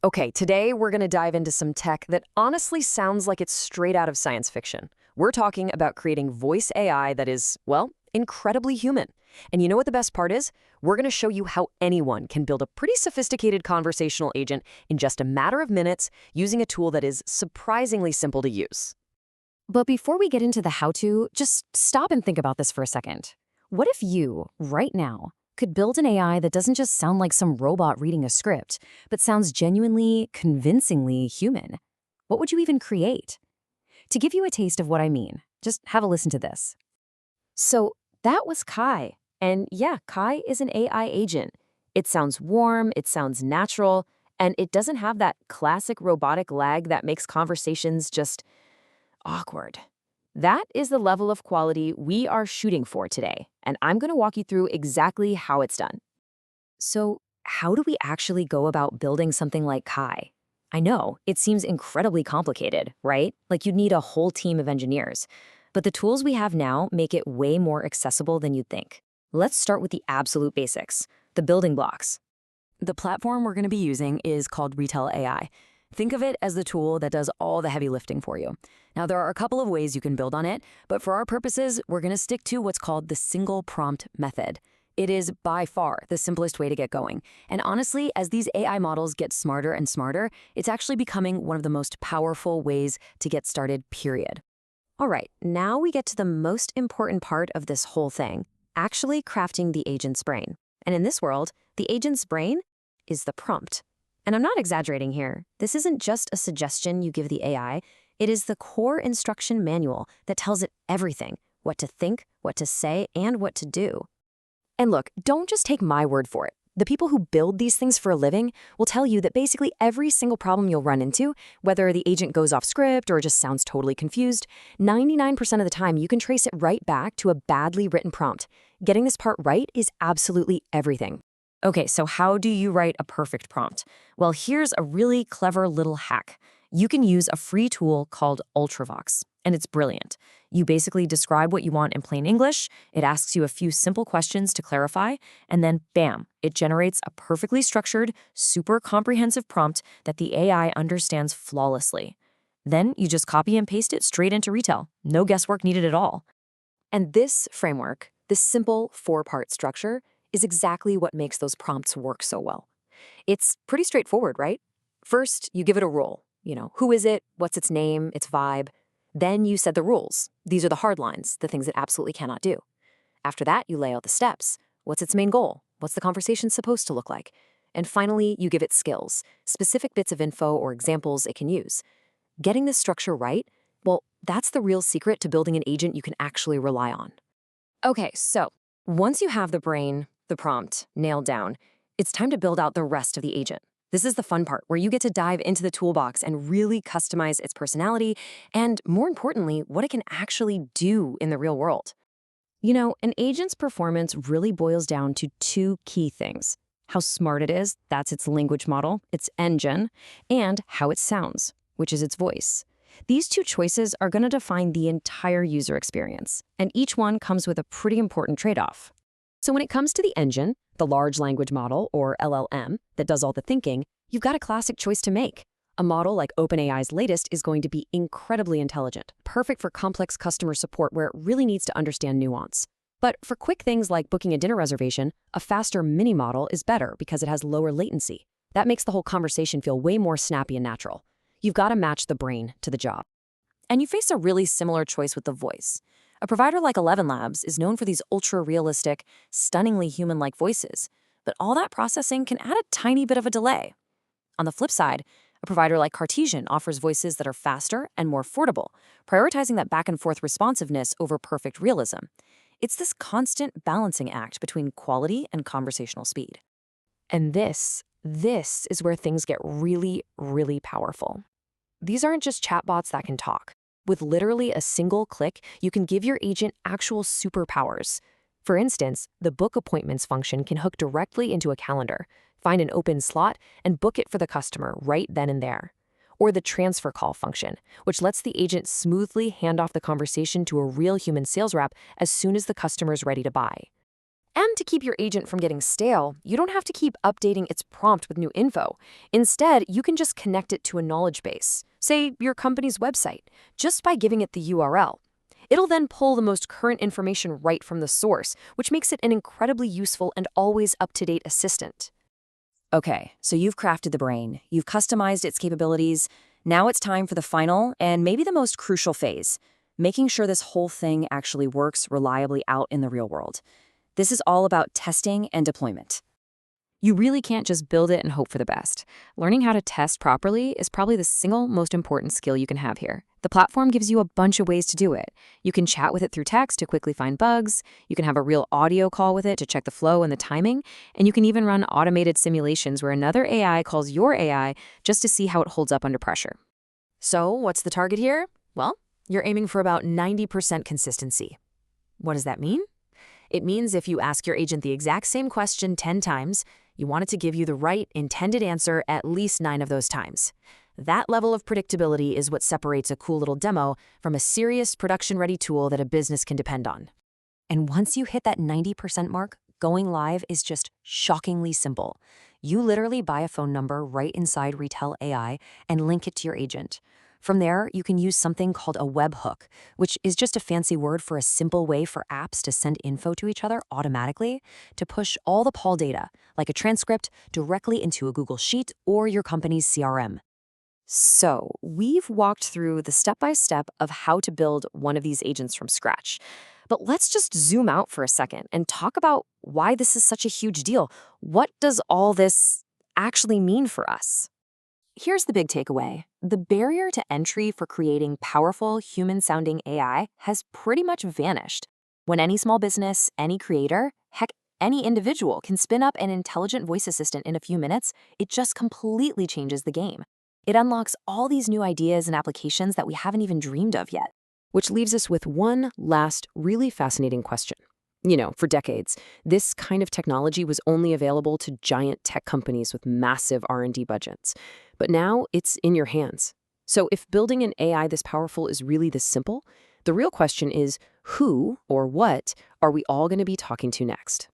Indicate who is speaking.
Speaker 1: Okay, today we're going to dive into some tech that honestly sounds like it's straight out of science fiction. We're talking about creating voice AI that is, well, incredibly human. And you know what the best part is? We're going to show you how anyone can build a pretty sophisticated conversational agent in just a matter of minutes using a tool that is surprisingly simple to use. But before we get into the how-to, just stop and think about this for a second. What if you, right now, could build an AI that doesn't just sound like some robot reading a script, but sounds genuinely, convincingly human? What would you even create? To give you a taste of what I mean, just have a listen to this. So that was Kai. And yeah, Kai is an AI agent. It sounds warm, it sounds natural, and it doesn't have that classic robotic lag that makes conversations just awkward. That is the level of quality we are shooting for today, and I'm going to walk you through exactly how it's done. So, how do we actually go about building something like Kai? I know, it seems incredibly complicated, right? Like you'd need a whole team of engineers. But the tools we have now make it way more accessible than you'd think. Let's start with the absolute basics, the building blocks. The platform we're going to be using is called Retail AI. Think of it as the tool that does all the heavy lifting for you. Now, there are a couple of ways you can build on it, but for our purposes, we're going to stick to what's called the single prompt method. It is by far the simplest way to get going. And honestly, as these AI models get smarter and smarter, it's actually becoming one of the most powerful ways to get started, period. All right, now we get to the most important part of this whole thing, actually crafting the agent's brain. And in this world, the agent's brain is the prompt. And I'm not exaggerating here. This isn't just a suggestion you give the AI. It is the core instruction manual that tells it everything, what to think, what to say, and what to do. And look, don't just take my word for it. The people who build these things for a living will tell you that basically every single problem you'll run into, whether the agent goes off script or just sounds totally confused, 99% of the time you can trace it right back to a badly written prompt. Getting this part right is absolutely everything. Okay, so how do you write a perfect prompt? Well, here's a really clever little hack. You can use a free tool called Ultravox, and it's brilliant. You basically describe what you want in plain English, it asks you a few simple questions to clarify, and then bam, it generates a perfectly structured, super comprehensive prompt that the AI understands flawlessly. Then you just copy and paste it straight into Retail. No guesswork needed at all. And this framework, this simple four-part structure, is exactly what makes those prompts work so well. It's pretty straightforward, right? First, you give it a role. Who is it? What's its name? Its vibe? Then you set the rules. These are the hard lines, the things it absolutely cannot do. After that, you lay out the steps. What's its main goal? What's the conversation supposed to look like? And finally, you give it skills, specific bits of info or examples it can use. Getting this structure right, well, that's the real secret to building an agent you can actually rely on. Okay, so once you have the brain, the prompt, nailed down, it's time to build out the rest of the agent. This is the fun part, where you get to dive into the toolbox and really customize its personality and, more importantly, what it can actually do in the real world. An agent's performance really boils down to two key things: how smart it is, that's its language model, its engine, and how it sounds, which is its voice. These two choices are going to define the entire user experience, and each one comes with a pretty important trade-off. So when it comes to the engine, the large language model, or LLM, that does all the thinking, you've got a classic choice to make. A model like OpenAI's latest is going to be incredibly intelligent, perfect for complex customer support where it really needs to understand nuance. But for quick things like booking a dinner reservation, a faster mini model is better because it has lower latency. That makes the whole conversation feel way more snappy and natural. You've got to match the brain to the job. And you face a really similar choice with the voice. A provider like 11 Labs is known for these ultra-realistic, stunningly human-like voices, but all that processing can add a tiny bit of a delay. On the flip side, a provider like Cartesian offers voices that are faster and more affordable, prioritizing that back-and-forth responsiveness over perfect realism. It's this constant balancing act between quality and conversational speed. And this is where things get really, really powerful. These aren't just chatbots that can talk. With literally a single click, you can give your agent actual superpowers. For instance, the book appointments function can hook directly into a calendar, find an open slot, and book it for the customer right then and there. Or the transfer call function, which lets the agent smoothly hand off the conversation to a real human sales rep as soon as the customer is ready to buy. And to keep your agent from getting stale, you don't have to keep updating its prompt with new info. Instead, you can just connect it to a knowledge base, say your company's website, just by giving it the URL. It'll then pull the most current information right from the source, which makes it an incredibly useful and always up-to-date assistant.
Speaker 2: Okay, so you've crafted the brain, you've customized its capabilities. Now it's time for the final and maybe the most crucial phase, making sure this whole thing actually works reliably out in the real world. This is all about testing and deployment.
Speaker 1: You really can't just build it and hope for the best. Learning how to test properly is probably the single most important skill you can have here. The platform gives you a bunch of ways to do it. You can chat with it through text to quickly find bugs, you can have a real audio call with it to check the flow and the timing, and you can even run automated simulations where another AI calls your AI just to see how it holds up under pressure. So, what's the target here? Well, you're aiming for about 90% consistency. What does that mean? It means if you ask your agent the exact same question 10 times, you want it to give you the right intended answer at least 9 of those times. That level of predictability is what separates a cool little demo from a serious production-ready tool that a business can depend on.
Speaker 2: And once you hit that 90% mark, going live is just shockingly simple. You literally buy a phone number right inside Retail AI and link it to your agent. From there, you can use something called a webhook, which is just a fancy word for a simple way for apps to send info to each other automatically, to push all the call data, like a transcript, directly into a Google Sheet or your company's CRM. So, we've walked through the step-by-step of how to build one of these agents from scratch. But let's just zoom out for a second and talk about why this is such a huge deal. What does all this actually mean for us? Here's the big takeaway. The barrier to entry for creating powerful, human-sounding AI has pretty much vanished. When any small business, any creator, heck, any individual can spin up an intelligent voice assistant in a few minutes, it just completely changes the game. It unlocks all these new ideas and applications that we haven't even dreamed of yet. Which leaves us with one last really fascinating question. For decades, this kind of technology was only available to giant tech companies with massive R&D budgets. But now it's in your hands. So if building an AI this powerful is really this simple, the real question is who or what are we all going to be talking to next?